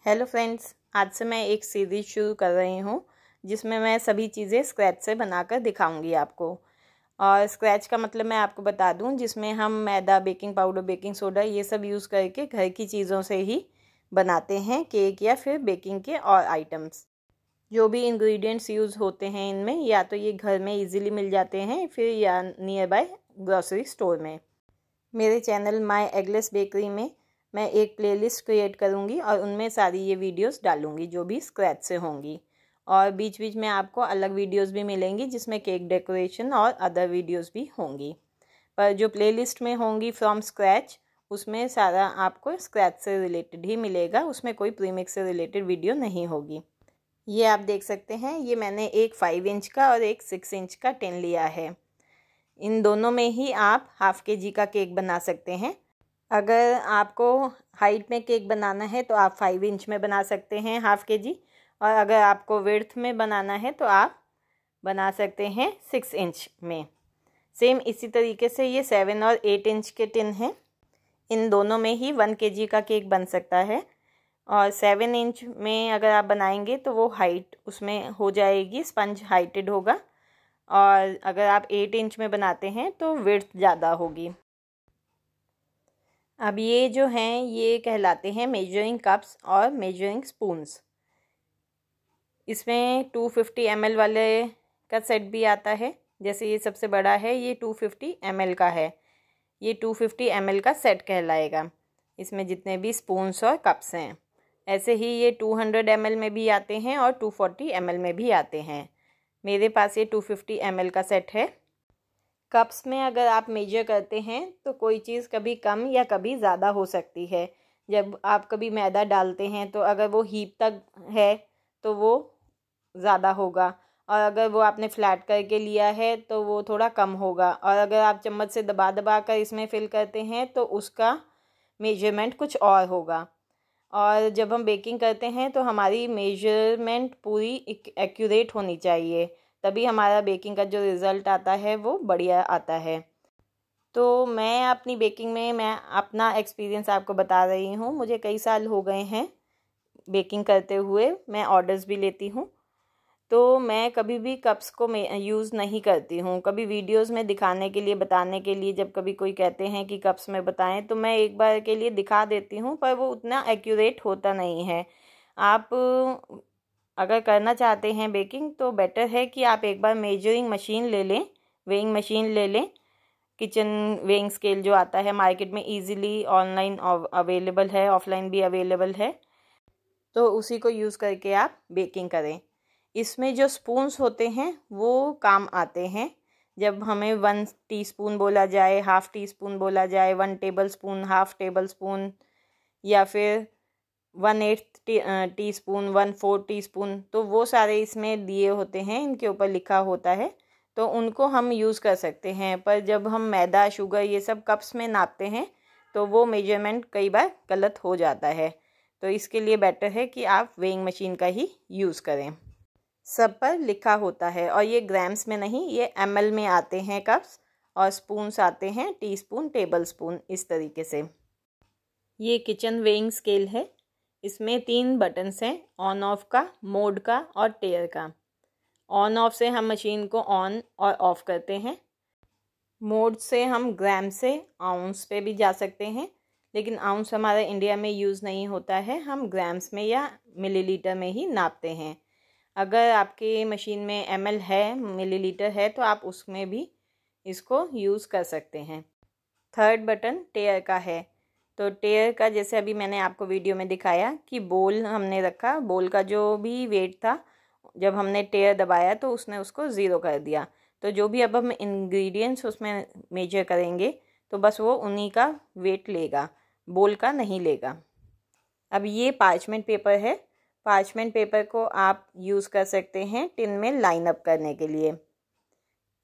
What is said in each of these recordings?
Hello friends, आज से मैं एक सीरीज़ शुरू कर रही हूँ जिसमें मैं सभी चीज़ें स्क्रैच से बनाकर दिखाऊंगी आपको। और स्क्रैच का मतलब मैं आपको बता दूँ, जिसमें हम मैदा, बेकिंग पाउडर, बेकिंग सोडा ये सब यूज़ करके घर की चीज़ों से ही बनाते हैं केक या फिर बेकिंग के और आइटम्स। जो भी इंग्रेडिएंट्स यूज़ होते हैं इनमें, या तो ये घर में ईज़िली मिल जाते हैं फिर या नियर बाय ग्रॉसरी स्टोर में। मेरे चैनल माय एगलेस बेकरी में मैं एक प्लेलिस्ट क्रिएट करूँगी और उनमें सारी ये वीडियोस डालूँगी जो भी स्क्रैच से होंगी। और बीच बीच में आपको अलग वीडियोस भी मिलेंगी जिसमें केक डेकोरेशन और अदर वीडियोस भी होंगी। पर जो प्लेलिस्ट में होंगी फ्रॉम स्क्रैच, उसमें सारा आपको स्क्रैच से रिलेटेड ही मिलेगा, उसमें कोई प्रीमिक्स से रिलेटेड वीडियो नहीं होगी। ये आप देख सकते हैं, ये मैंने एक 5 इंच का और एक 6 इंच का टिन लिया है। इन दोनों में ही आप हाफ kg का केक बना सकते हैं। अगर आपको हाइट में केक बनाना है तो आप 5 इंच में बना सकते हैं हाफ kg, और अगर आपको विड्थ में बनाना है तो आप बना सकते हैं 6 इंच में। सेम इसी तरीके से ये 7 और 8 इंच के टिन हैं। इन दोनों में ही 1 kg का केक बन सकता है। और 7 इंच में अगर आप बनाएंगे तो वो हाइट उसमें हो जाएगी, स्पंज हाइटेड होगा। और अगर आप 8 इंच में बनाते हैं तो विड्थ ज़्यादा होगी। अब ये जो हैं ये कहलाते हैं मेजरिंग कप्स और मेजरिंग स्पून्स। इसमें 250 ml वाले का सेट भी आता है। जैसे ये सबसे बड़ा है, ये 250 ml का है। ये 250 ml का सेट कहलाएगा, इसमें जितने भी स्पून्स और कप्स हैं। ऐसे ही ये 200 ml में भी आते हैं और 240 ml में भी आते हैं। मेरे पास ये 250 ml का सेट है। कप्स में अगर आप मेजर करते हैं तो कोई चीज़ कभी कम या कभी ज़्यादा हो सकती है। जब आप कभी मैदा डालते हैं तो अगर वो हीप तक है तो वो ज़्यादा होगा, और अगर वो आपने फ्लैट करके लिया है तो वो थोड़ा कम होगा। और अगर आप चम्मच से दबा दबा कर इसमें फिल करते हैं तो उसका मेजरमेंट कुछ और होगा। और जब हम बेकिंग करते हैं तो हमारी मेजरमेंट पूरी एक्यूरेट होनी चाहिए, तभी हमारा बेकिंग का जो रिज़ल्ट आता है वो बढ़िया आता है। तो मैं अपनी बेकिंग में मैं अपना एक्सपीरियंस आपको बता रही हूँ। मुझे कई साल हो गए हैं बेकिंग करते हुए, मैं ऑर्डर्स भी लेती हूँ। तो मैं कभी भी कप्स को यूज़ नहीं करती हूँ। कभी वीडियोस में दिखाने के लिए, बताने के लिए, जब कभी कोई कहते हैं कि कप्स में बताएं तो मैं एक बार के लिए दिखा देती हूँ, पर वो उतना एक्यूरेट होता नहीं है। आप अगर करना चाहते हैं बेकिंग तो बेटर है कि आप एक बार मेजरिंग मशीन ले लें, वेइंग मशीन ले लें। किचन वेइंग स्केल जो आता है मार्केट में ईज़िली ऑनलाइन अवेलेबल है, ऑफलाइन भी अवेलेबल है, तो उसी को यूज़ करके आप बेकिंग करें। इसमें जो स्पून्स होते हैं वो काम आते हैं। जब हमें 1 टीस्पून बोला जाए, हाफ़ टी-स्पून बोला जाए, 1 table spoon, half table spoon, या फिर 1/8 टीस्पून, 1/4 टीस्पून, तो वो सारे इसमें दिए होते हैं, इनके ऊपर लिखा होता है, तो उनको हम यूज़ कर सकते हैं। पर जब हम मैदा, शुगर ये सब कप्स में नापते हैं तो वो मेजरमेंट कई बार गलत हो जाता है। तो इसके लिए बेटर है कि आप वेइंग मशीन का ही यूज़ करें। सब पर लिखा होता है, और ये ग्राम्स में नहीं, ये ml में आते हैं कप्स, और स्पून्स आते हैं टीस्पून, टेबल स्पून, इस तरीके से। ये किचन वेइंग स्केल है। इसमें 3 बटन्स हैं, ऑन ऑफ का, मोड का और टेयर का। ऑन ऑफ से हम मशीन को ऑन और ऑफ करते हैं। मोड से हम ग्राम से आउंस पे भी जा सकते हैं, लेकिन आउंस हमारा इंडिया में यूज़ नहीं होता है, हम ग्राम्स में या मिलीलीटर में ही नापते हैं। अगर आपके मशीन में ml है, मिलीलीटर है, तो आप उसमें भी इसको यूज़ कर सकते हैं। 3rd बटन टेयर का है। तो टेयर का जैसे अभी मैंने आपको वीडियो में दिखाया कि बोल हमने रखा, बोल का जो भी वेट था, जब हमने टेयर दबाया तो उसने उसको 0 कर दिया। तो जो भी अब हम इंग्रेडिएंट्स उसमें मेजर करेंगे तो बस वो उन्हीं का वेट लेगा, बोल का नहीं लेगा। अब ये पार्चमेंट पेपर है। पार्चमेंट पेपर को आप यूज़ कर सकते हैं टिन में लाइन अप करने के लिए।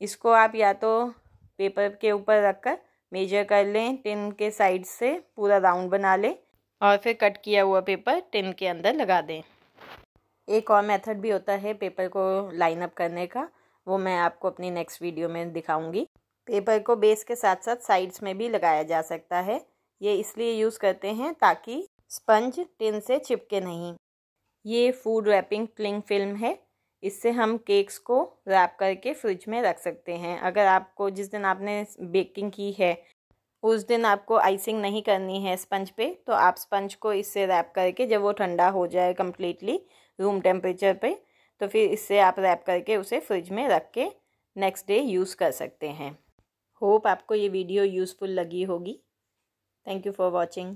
इसको आप या तो पेपर के ऊपर रखकर मेजर कर लें, टिन के साइड से पूरा राउंड बना लें, और फिर कट किया हुआ पेपर टिन के अंदर लगा दें। एक और मेथड भी होता है पेपर को लाइन अप करने का, वो मैं आपको अपनी नेक्स्ट वीडियो में दिखाऊंगी। पेपर को बेस के साथ साथ साइड्स में भी लगाया जा सकता है। ये इसलिए यूज़ करते हैं ताकि स्पंज टिन से चिपके नहीं। ये फूड रैपिंग क्लिंग फिल्म है, इससे हम केक्स को रैप करके फ्रिज में रख सकते हैं। अगर आपको जिस दिन आपने बेकिंग की है उस दिन आपको आइसिंग नहीं करनी है स्पंज पे, तो आप स्पंज को इससे रैप करके जब वो ठंडा हो जाए कम्प्लीटली रूम टेम्परेचर पे, तो फिर इससे आप रैप करके उसे फ्रिज में रख के नेक्स्ट डे यूज़ कर सकते हैं। होप आपको ये वीडियो यूज़फुल लगी होगी। Thank you for watching.